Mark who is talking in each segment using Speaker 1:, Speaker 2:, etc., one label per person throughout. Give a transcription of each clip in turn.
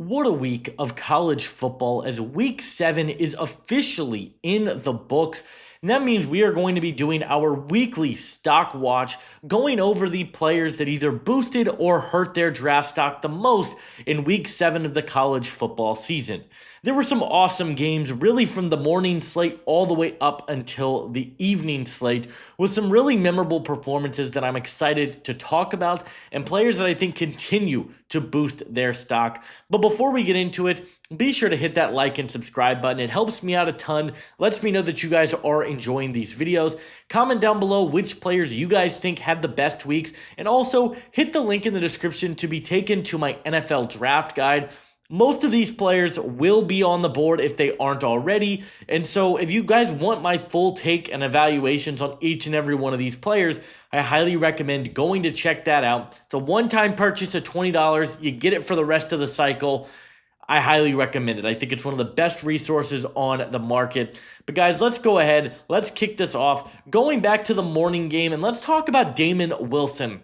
Speaker 1: What a week of college football as week 7 is officially in the books. And that means we are going to be doing our weekly stock watch, going over the players that either boosted or hurt their draft stock the most in week 7 of the college football season. There were some awesome games, really from the morning slate all the way up until the evening slate, with some really memorable performances that I'm excited to talk about and players that I think continue to boost their stock. But before we get into it, be sure to hit that like and subscribe button. It helps me out a ton, lets me know that you guys are enjoying these videos. Comment down below which players you guys think had the best weeks, and also hit the link in the description to be taken to my NFL draft guide. Most of these players will be on the board if they aren't already, and so if you guys want my full take and evaluations on each and every one of these players, I highly recommend going to check that out. It's a one-time purchase of $20. You get it for the rest of the cycle. I highly recommend it. I think it's one of the best resources on the market. But guys, let's go ahead. Let's kick this off. Going back to the morning game, and let's talk about Damon Wilson.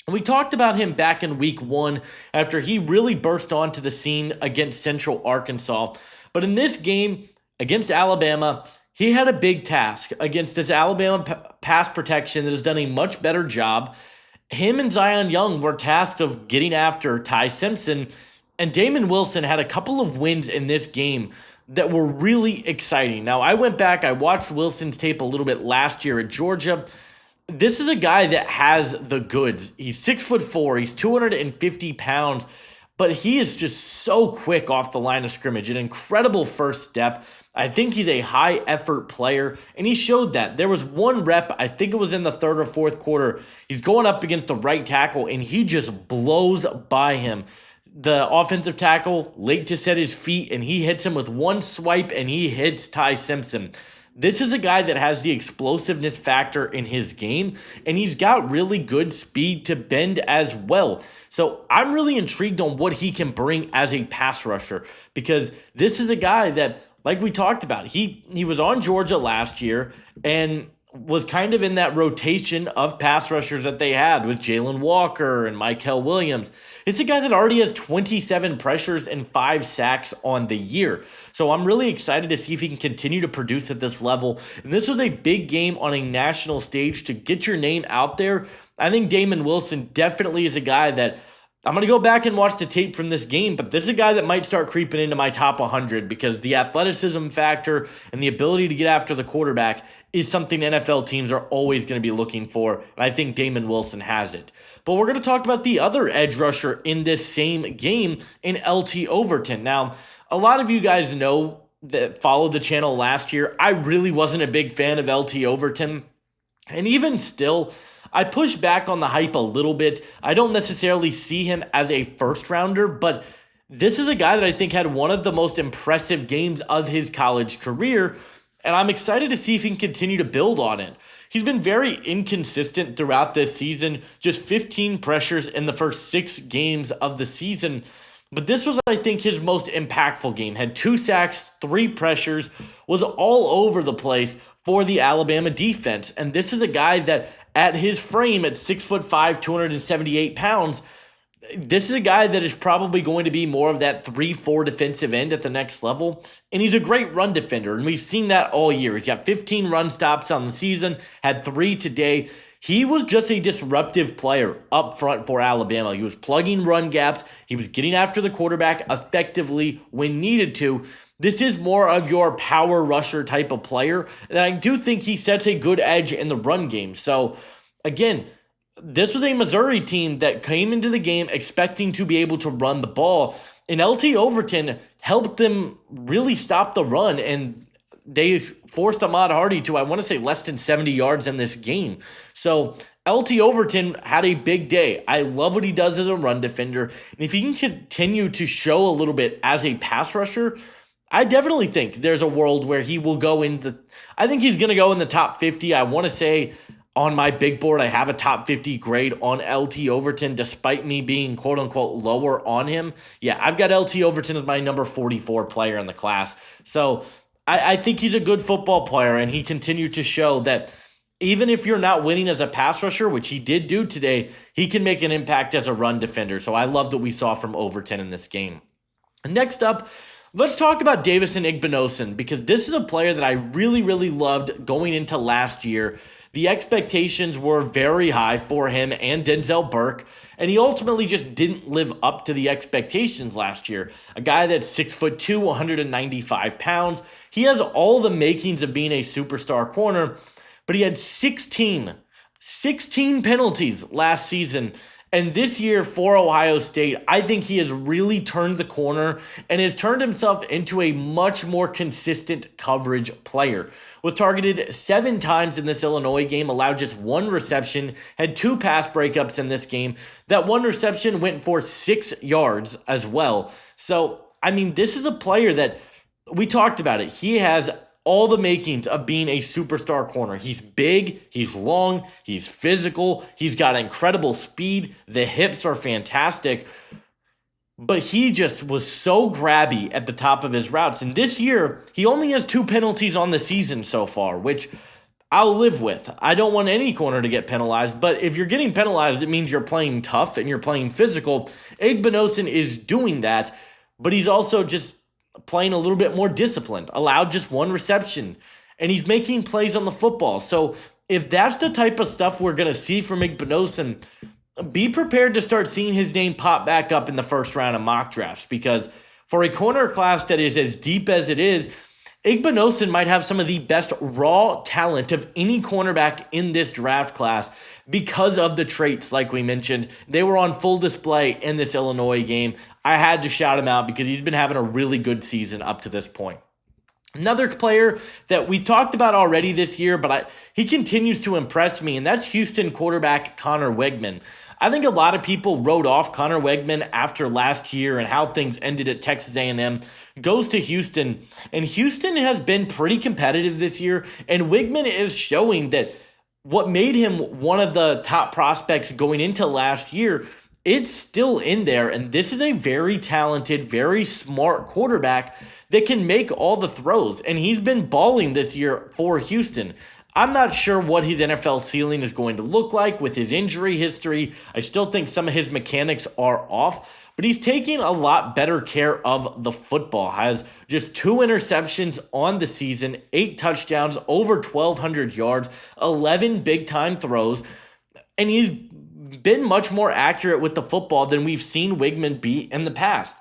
Speaker 1: We talked about him back in week 1 after he really burst onto the scene against Central Arkansas. But in this game against Alabama, he had a big task against this Alabama pass protection that has done a much better job. Him and Zion Young were tasked of getting after Ty Simpson, and Damon Wilson had a couple of wins in this game that were really exciting. Now, I went back, I watched Wilson's tape a little bit last year at Georgia. This is a guy that has the goods. He's 6'4", he's 250 pounds, but he is just so quick off the line of scrimmage. An incredible first step. I think he's a high effort player, and he showed that. There was one rep, I think it was in the third or fourth quarter. He's going up against the right tackle, and he just blows by him. The offensive tackle late to set his feet, and he hits him with one swipe, and he hits Ty Simpson. This is a guy that has the explosiveness factor in his game, and he's got really good speed to bend as well. So I'm really intrigued on what he can bring as a pass rusher, because this is a guy that, like we talked about, he was on Georgia last year and was kind of in that rotation of pass rushers that they had with Jalen Walker and Mykel Williams. It's a guy that already has 27 pressures and 5 sacks on the year. So I'm really excited to see if he can continue to produce at this level. And this was a big game on a national stage to get your name out there. I think Damon Wilson definitely is a guy that I'm going to go back and watch the tape from this game, but this is a guy that might start creeping into my top 100 because the athleticism factor and the ability to get after the quarterback is something NFL teams are always going to be looking for, and I think Damon Wilson has it. But we're going to talk about the other edge rusher in this same game in LT Overton. Now, a lot of you guys know that followed the channel last year, I really wasn't a big fan of LT Overton, and even still, I push back on the hype a little bit. I don't necessarily see him as a first rounder, but this is a guy that I think had one of the most impressive games of his college career, and I'm excited to see if he can continue to build on it. He's been very inconsistent throughout this season, just 15 pressures in the first 6 games of the season. But this was, I think, his most impactful game. Had 2 sacks, 3 pressures, was all over the place for the Alabama defense. And this is a guy that, at his frame, at 6'5", 278 pounds, this is a guy that is probably going to be more of that 3-4 defensive end at the next level. And he's a great run defender, and we've seen that all year. He's got 15 run stops on the season, had 3 today. He was just a disruptive player up front for Alabama. He was plugging run gaps. He was getting after the quarterback effectively when needed to. This is more of your power rusher type of player, and I do think he sets a good edge in the run game. So, again, this was a Missouri team that came into the game expecting to be able to run the ball, and LT Overton helped them really stop the run, and they forced Ahmad Hardy to, I want to say, less than 70 yards in this game. So LT Overton had a big day. I love what he does as a run defender. And if he can continue to show a little bit as a pass rusher, I definitely think there's a world where he will go in the, I think he's going to go in the top 50. I want to say on my big board, I have a top 50 grade on LT Overton, despite me being quote unquote lower on him. Yeah, I've got LT Overton as my number 44 player in the class. So I think he's a good football player, and he continued to show that even if you're not winning as a pass rusher, which he did do today, he can make an impact as a run defender. So I loved what we saw from Overton in this game. Next up, let's talk about Davison Igbinosun, because this is a player that I really, really loved going into last year. The expectations were very high for him and Denzel Burke, and he ultimately just didn't live up to the expectations last year. A guy that's 6'2", 195 pounds. He has all the makings of being a superstar corner, but he had 16 penalties last season. And this year for Ohio State, I think he has really turned the corner and has turned himself into a much more consistent coverage player. Was targeted 7 times in this Illinois game, allowed just 1 reception, had 2 pass breakups in this game. That 1 reception went for 6 yards as well. So, I mean, this is a player that we talked about it. He has all the makings of being a superstar corner. He's big, he's long, he's physical, he's got incredible speed, the hips are fantastic, but he just was so grabby at the top of his routes. And this year, he only has 2 penalties on the season so far, which I'll live with. I don't want any corner to get penalized, but if you're getting penalized, it means you're playing tough and you're playing physical. Igbinosun is doing that, but he's also just playing a little bit more disciplined, allowed just 1 reception, and he's making plays on the football. So if that's the type of stuff we're going to see from Igbinosun, be prepared to start seeing his name pop back up in the first round of mock drafts, because for a corner class that is as deep as it is, Igbinosun might have some of the best raw talent of any cornerback in this draft class because of the traits, like we mentioned. They were on full display in this Illinois game. I had to shout him out because he's been having a really good season up to this point. Another player that we talked about already this year, but he continues to impress me, and that's Houston quarterback Connor Wegman. I think a lot of people wrote off Connor Wegman after last year and how things ended at Texas A&M. Goes to Houston, and Houston has been pretty competitive this year, and Wegman is showing that what made him one of the top prospects going into last year, it's still in there, and this is a very talented, very smart quarterback that can make all the throws, and he's been balling this year for Houston. I'm not sure what his NFL ceiling is going to look like with his injury history. I still think some of his mechanics are off, but he's taking a lot better care of the football. Has just 2 interceptions on the season, 8 touchdowns, over 1,200 yards, 11 big-time throws, and he's been much more accurate with the football than we've seen Wegman be in the past.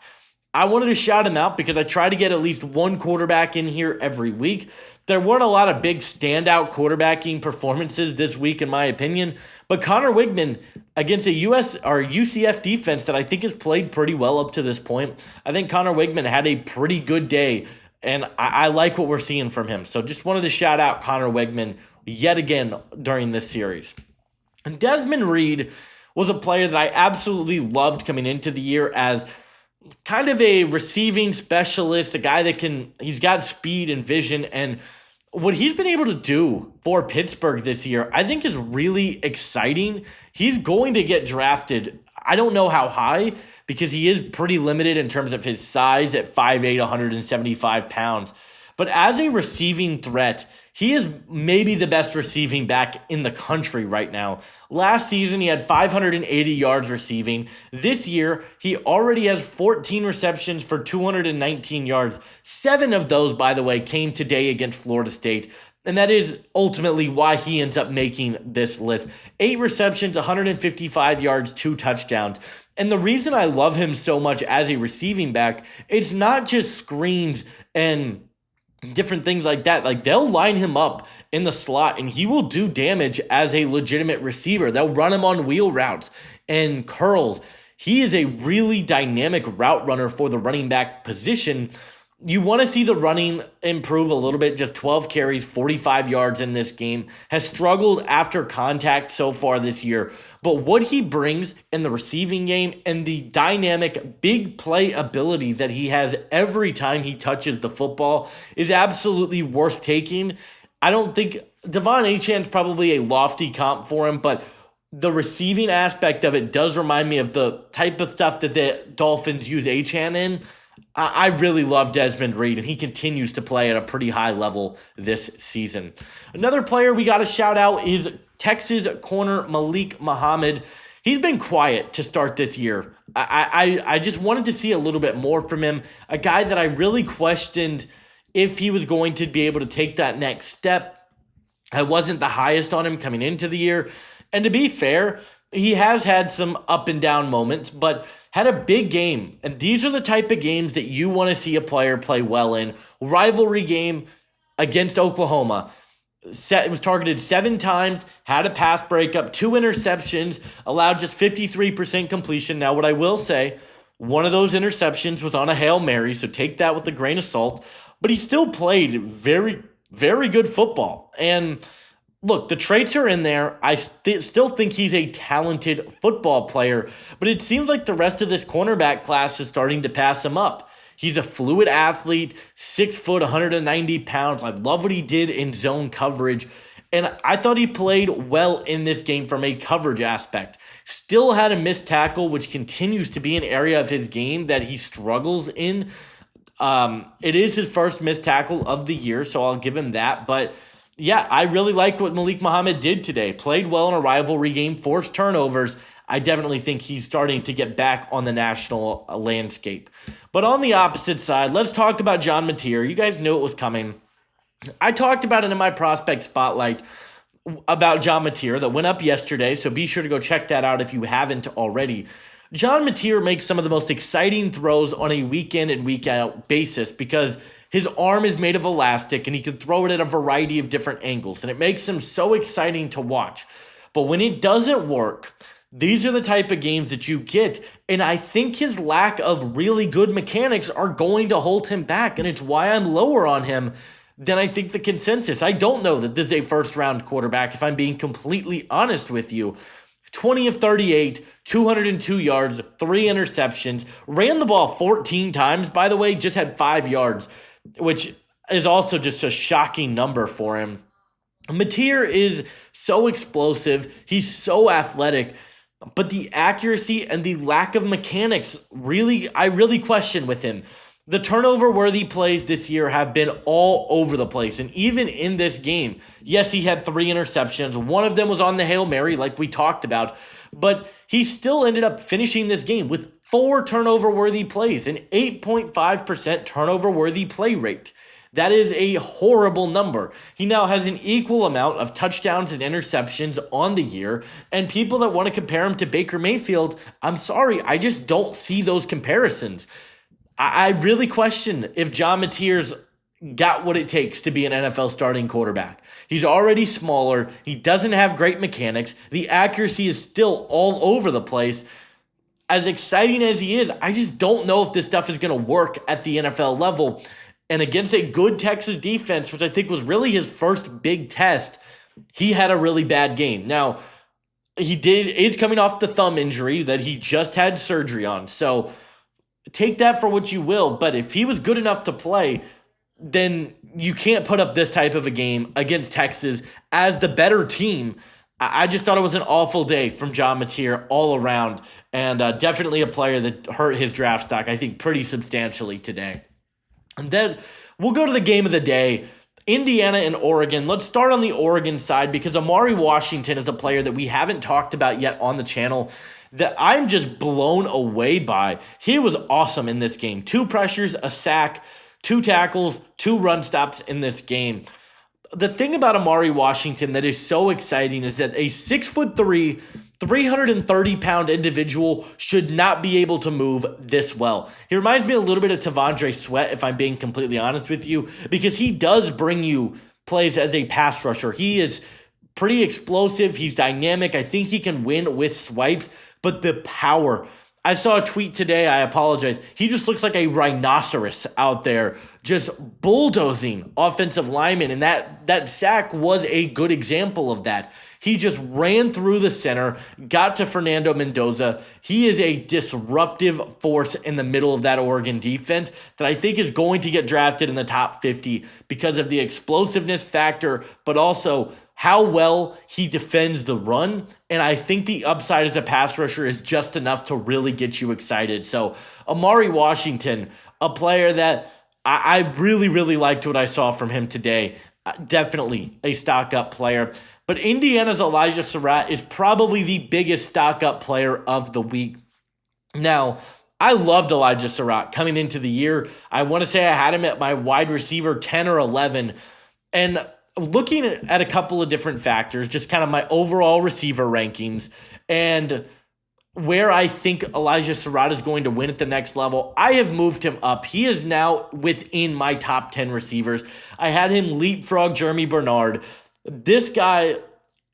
Speaker 1: I wanted to shout him out because I try to get at least one quarterback in here every week. There weren't a lot of big standout quarterbacking performances this week, in my opinion, but Connor Wegman against a UCF defense that I think has played pretty well up to this point. I think Connor Wegman had a pretty good day, and I like what we're seeing from him. So just wanted to shout out Connor Wegman yet again during this series. And Desmond Reed was a player that I absolutely loved coming into the year as kind of a receiving specialist, a guy that he's got speed and vision, and what he's been able to do for Pittsburgh this year, I think is really exciting. He's going to get drafted. I don't know how high because he is pretty limited in terms of his size at 5'8", 175 pounds. But as a receiving threat, he is maybe the best receiving back in the country right now. Last season, he had 580 yards receiving. This year, he already has 14 receptions for 219 yards. 7 of those, by the way, came today against Florida State. And that is ultimately why he ends up making this list. 8 receptions, 155 yards, 2 touchdowns. And the reason I love him so much as a receiving back, it's not just screens and different things like that. Like, they'll line him up in the slot and he will do damage as a legitimate receiver. They'll run him on wheel routes and curls. He is a really dynamic route runner for the running back position. You want to see the running improve a little bit. Just 12 carries, 45 yards in this game. Has struggled after contact so far this year. But what he brings in the receiving game and the dynamic big play ability that he has every time he touches the football is absolutely worth taking. I don't think Devon Achan's probably a lofty comp for him, but the receiving aspect of it does remind me of the type of stuff that the Dolphins use Achan in. I really love Desmond Reed, and he continues to play at a pretty high level this season. Another player we got to shout out is Texas corner Malik Muhammad. He's been quiet to start this year. I just wanted to see a little bit more from him. A guy that I really questioned if he was going to be able to take that next step. I wasn't the highest on him coming into the year. And to be fair, he has had some up and down moments, but had a big game. And these are the type of games that you want to see a player play well in. Rivalry game against Oklahoma. It was targeted 7 times, had a pass breakup, 2 interceptions, allowed just 53% completion. Now, what I will say, one of those interceptions was on a Hail Mary, so take that with a grain of salt. But he still played very, very good football. And look, the traits are in there. I still think he's a talented football player, but it seems like the rest of this cornerback class is starting to pass him up. He's a fluid athlete, 6 foot, 190 pounds. I love what he did in zone coverage. And I thought he played well in this game from a coverage aspect. Still had a missed tackle, which continues to be an area of his game that he struggles in. It is his first missed tackle of the year, so I'll give him that. But yeah, I really like what Malik Muhammad did today. Played well in a rivalry game, forced turnovers. I definitely think he's starting to get back on the national landscape. But on the opposite side, let's talk about John Mateer. You guys knew it was coming. I talked about it in my prospect spotlight about John Mateer that went up yesterday, so be sure to go check that out if you haven't already. John Mateer makes some of the most exciting throws on a week in and week out basis because his arm is made of elastic and he can throw it at a variety of different angles, and it makes him so exciting to watch. But when it doesn't work, these are the type of games that you get, and I think his lack of really good mechanics are going to hold him back, and it's why I'm lower on him than I think the consensus. I don't know that this is a first-round quarterback, if I'm being completely honest with you. 20 of 38, 202 yards, 3 interceptions, ran the ball 14 times, by the way, just had 5 yards, which is also just a shocking number for him. Mateer is so explosive, he's so athletic, but the accuracy and the lack of mechanics, I really question with him. The turnover-worthy plays this year have been all over the place. And even in this game, yes, he had 3 interceptions. One of them was on the Hail Mary, like we talked about. But he still ended up finishing this game with 4 turnover-worthy plays, an 8.5% turnover-worthy play rate. That is a horrible number. He now has an equal amount of touchdowns and interceptions on the year, and people that want to compare him to Baker Mayfield, I'm sorry, I just don't see those comparisons. I really question if John Mateer's got what it takes to be an NFL starting quarterback. He's already smaller. He doesn't have great mechanics. The accuracy is still all over the place. As exciting as he is, I just don't know if this stuff is going to work at the NFL level. And against a good Texas defense, which I think was really his first big test, he had a really bad game. Now, is coming off the thumb injury that he just had surgery on. So take that for what you will. But if he was good enough to play, then you can't put up this type of a game against Texas as the better team. I just thought it was an awful day from John Mateer all around, and definitely a player that hurt his draft stock, I think, pretty substantially today. And then we'll go to the game of the day, Indiana and Oregon. Let's start on the Oregon side because Amari Washington is a player that we haven't talked about yet on the channel that I'm just blown away by. He was awesome in this game. 2 pressures, a sack, 2 tackles, 2 run stops in this game. The thing about Amari Washington that is so exciting is that a 6'3", 330-pound individual should not be able to move this well. He reminds me a little bit of T'Vondre Sweat, if I'm being completely honest with you, because he does bring you plays as a pass rusher. He is pretty explosive. He's dynamic. I think he can win with swipes, but the power. I saw a tweet today, I apologize. He just looks like a rhinoceros out there, just bulldozing offensive linemen, and that sack was a good example of that. He just ran through the center, got to Fernando Mendoza. He is a disruptive force in the middle of that Oregon defense that I think is going to get drafted in the top 50 because of the explosiveness factor, but also how well he defends the run. And I think the upside as a pass rusher is just enough to really get you excited. So Amari Washington, a player that I really, really liked what I saw from him today. Definitely a stock-up player. But Indiana's Elijah Sarratt is probably the biggest stock-up player of the week. Now, I loved Elijah Sarratt coming into the year. I want to say I had him at my wide receiver 10 or 11. And looking at a couple of different factors, just kind of my overall receiver rankings and where I think Elijah Sarratt is going to win at the next level, I have moved him up. He is now within my top 10 receivers. I had him leapfrog Jeremy Bernard. This guy,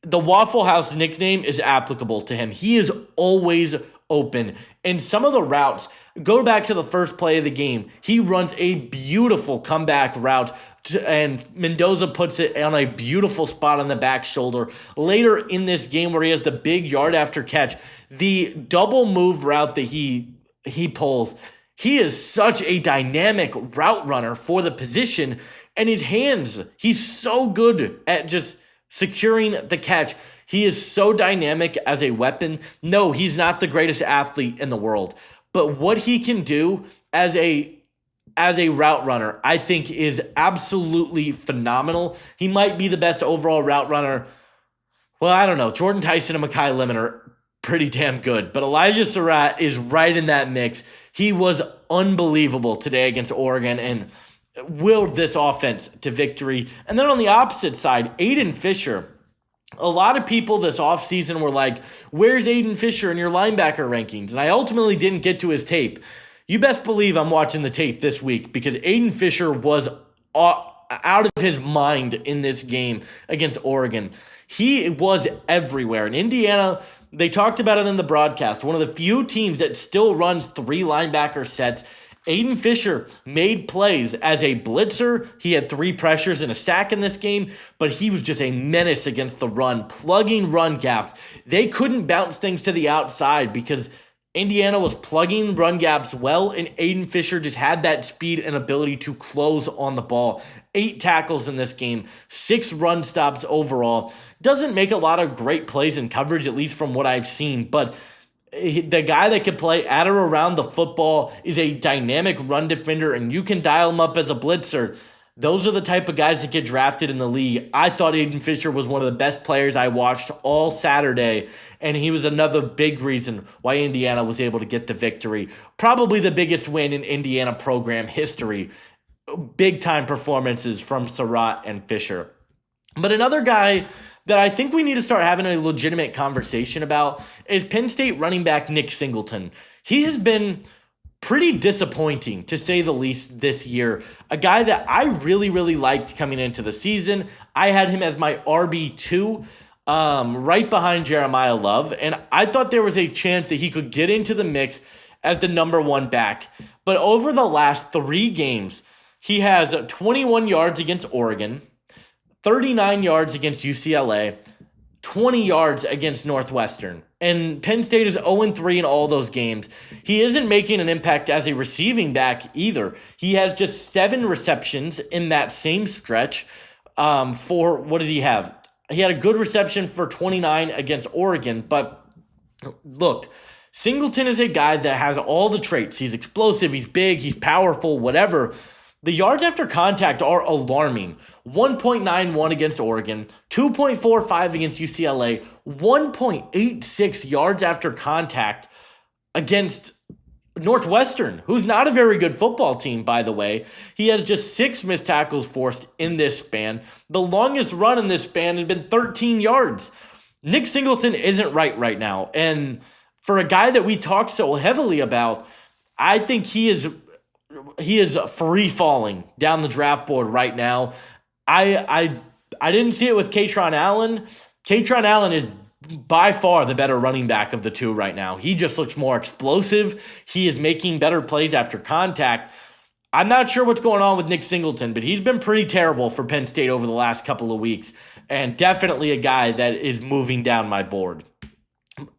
Speaker 1: the Waffle House nickname is applicable to him. He is always open. And some of the routes, go back to the first play of the game. He runs a beautiful comeback route, and Mendoza puts it on a beautiful spot on the back shoulder. Later in this game where he has the big yard after catch, the double move route that he pulls, he is such a dynamic route runner for the position. And his hands, he's so good at just securing the catch. He is so dynamic as a weapon. No, he's not the greatest athlete in the world. But what he can do as a route runner, I think is absolutely phenomenal. He might be the best overall route runner. Well, I don't know. Jordan Tyson and Mekhi Lemon are pretty damn good. But Elijah Sarratt is right in that mix. He was unbelievable today against Oregon and willed this offense to victory. And then on the opposite side, Aiden Fisher. A lot of people this offseason were like, where's Aiden Fisher in your linebacker rankings? And I ultimately didn't get to his tape. You best believe I'm watching the tape this week because Aiden Fisher was out of his mind in this game against Oregon. He was everywhere. In Indiana, they talked about it in the broadcast. One of the few teams that still runs 3 linebacker sets. Aiden Fisher made plays as a blitzer. He had 3 pressures and a sack in this game, but he was just a menace against the run, plugging run gaps. They couldn't bounce things to the outside because Indiana was plugging run gaps well, and Aiden Fisher just had that speed and ability to close on the ball. 8 tackles in this game, 6 run stops overall. Doesn't make a lot of great plays in coverage, at least from what I've seen, but the guy that can play at or around the football is a dynamic run defender, and you can dial him up as a blitzer. Those are the type of guys that get drafted in the league. I thought Aiden Fisher was one of the best players I watched all Saturday, and he was another big reason why Indiana was able to get the victory. Probably the biggest win in Indiana program history. Big-time performances from Sarratt and Fisher. But another guy that I think we need to start having a legitimate conversation about is Penn State running back Nick Singleton. He has been pretty disappointing, to say the least, this year. A guy that I really, really liked coming into the season. I had him as my RB2, right behind Jeremiah Love, and I thought there was a chance that he could get into the mix as the number 1 back. But over the last 3 games, he has 21 yards against Oregon, 39 yards against UCLA, 20 yards against Northwestern. And Penn State is 0-3 in all those games. He isn't making an impact as a receiving back either. He has just 7 receptions in that same stretch for, what did he have? He had a good reception for 29 against Oregon. But look, Singleton is a guy that has all the traits. He's explosive, he's big, he's powerful, whatever. The yards after contact are alarming. 1.91 against Oregon, 2.45 against UCLA, 1.86 yards after contact against Northwestern, who's not a very good football team, by the way. He has just 6 missed tackles forced in this span. The longest run in this span has been 13 yards. Nick Singleton isn't right now. And for a guy that we talk so heavily about, I think he is free falling down the draft board right now. I didn't see it with Kaytron Allen. Kaytron Allen is by far the better running back of the 2 right now. He just looks more explosive. He is making better plays after contact. I'm not sure what's going on with Nick Singleton, but he's been pretty terrible for Penn State over the last couple of weeks, and definitely a guy that is moving down my board.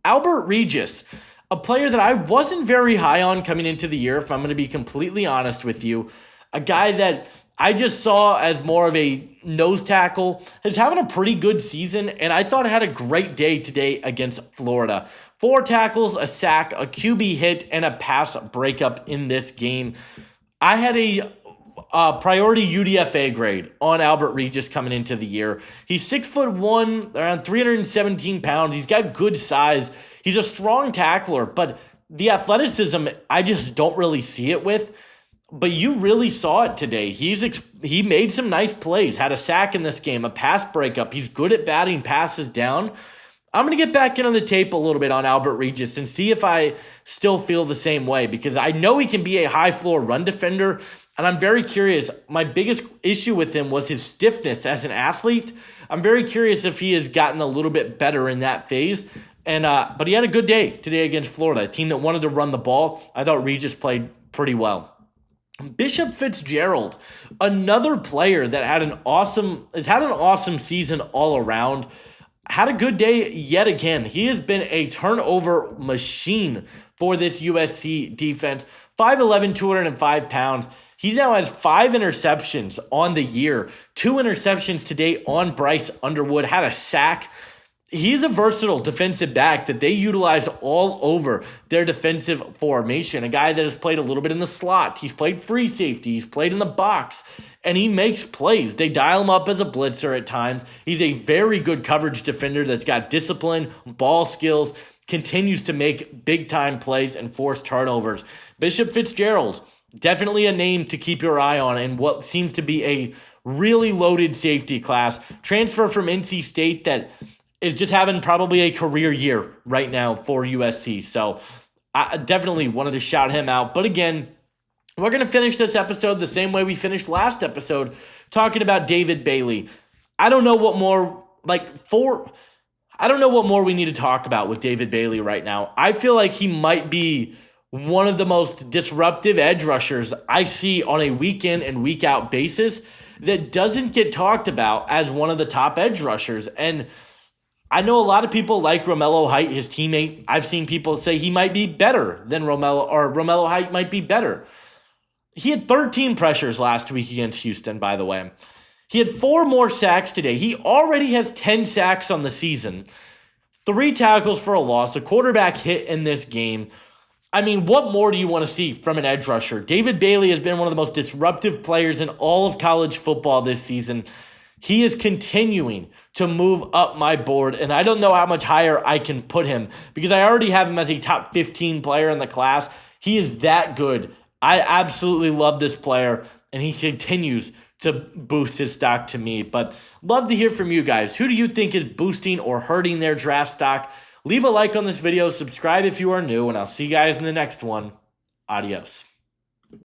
Speaker 1: Albert Regis, a player that I wasn't very high on coming into the year, if I'm going to be completely honest with you. A guy that I just saw as more of a nose tackle, is having a pretty good season, and I thought had a great day today against Florida. 4 tackles, a sack, a QB hit, and a pass breakup in this game. I had a priority UDFA grade on Albert Regis coming into the year. He's 6'1", around 317 pounds. He's got good size. He's a strong tackler, but The athleticism, I just don't really see it with. But you really saw it today. He made some nice plays, had a sack in this game, a pass breakup. He's good at batting passes down. I'm going to get back in on the tape a little bit on Albert Regis and see if I still feel the same way, because I know he can be a high floor run defender, and I'm very curious. My biggest issue with him was his stiffness as an athlete. I'm very curious if he has gotten a little bit better in that phase. But he had a good day today against Florida, a team that wanted to run the ball. I thought Regis played pretty well. Bishop Fitzgerald, another player that has had an awesome season all around. Had a good day yet again. He has been a turnover machine for this USC defense. 5'11", 205 pounds. He now has 5 interceptions on the year. 2 interceptions today on Bryce Underwood. Had a sack. He's a versatile defensive back that they utilize all over their defensive formation. A guy that has played a little bit in the slot. He's played free safety. He's played in the box. And he makes plays. They dial him up as a blitzer at times. He's a very good coverage defender that's got discipline, ball skills, continues to make big-time plays and force turnovers. Bishop Fitzgerald, definitely a name to keep your eye on in what seems to be a really loaded safety class. Transfer from NC State that is just having probably a career year right now for USC. So I definitely wanted to shout him out. But again, we're going to finish this episode the same way we finished last episode, talking about David Bailey. I don't know what more we need to talk about with David Bailey right now. I feel like he might be one of the most disruptive edge rushers I see on a week in and week out basis that doesn't get talked about as one of the top edge rushers. And I know a lot of people like Romello Height, his teammate. I've seen people say he might be better than Romello, or Romello Height might be better. He had 13 pressures last week against Houston, by the way. He had 4 more sacks today. He already has 10 sacks on the season, 3 tackles for a loss, a quarterback hit in this game. I mean, what more do you want to see from an edge rusher? David Bailey has been one of the most disruptive players in all of college football this season. He is continuing to move up my board, and I don't know how much higher I can put him because I already have him as a top 15 player in the class. He is that good. I absolutely love this player, and he continues to boost his stock to me. But love to hear from you guys. Who do you think is boosting or hurting their draft stock? Leave a like on this video, subscribe if you are new, and I'll see you guys in the next one. Adios.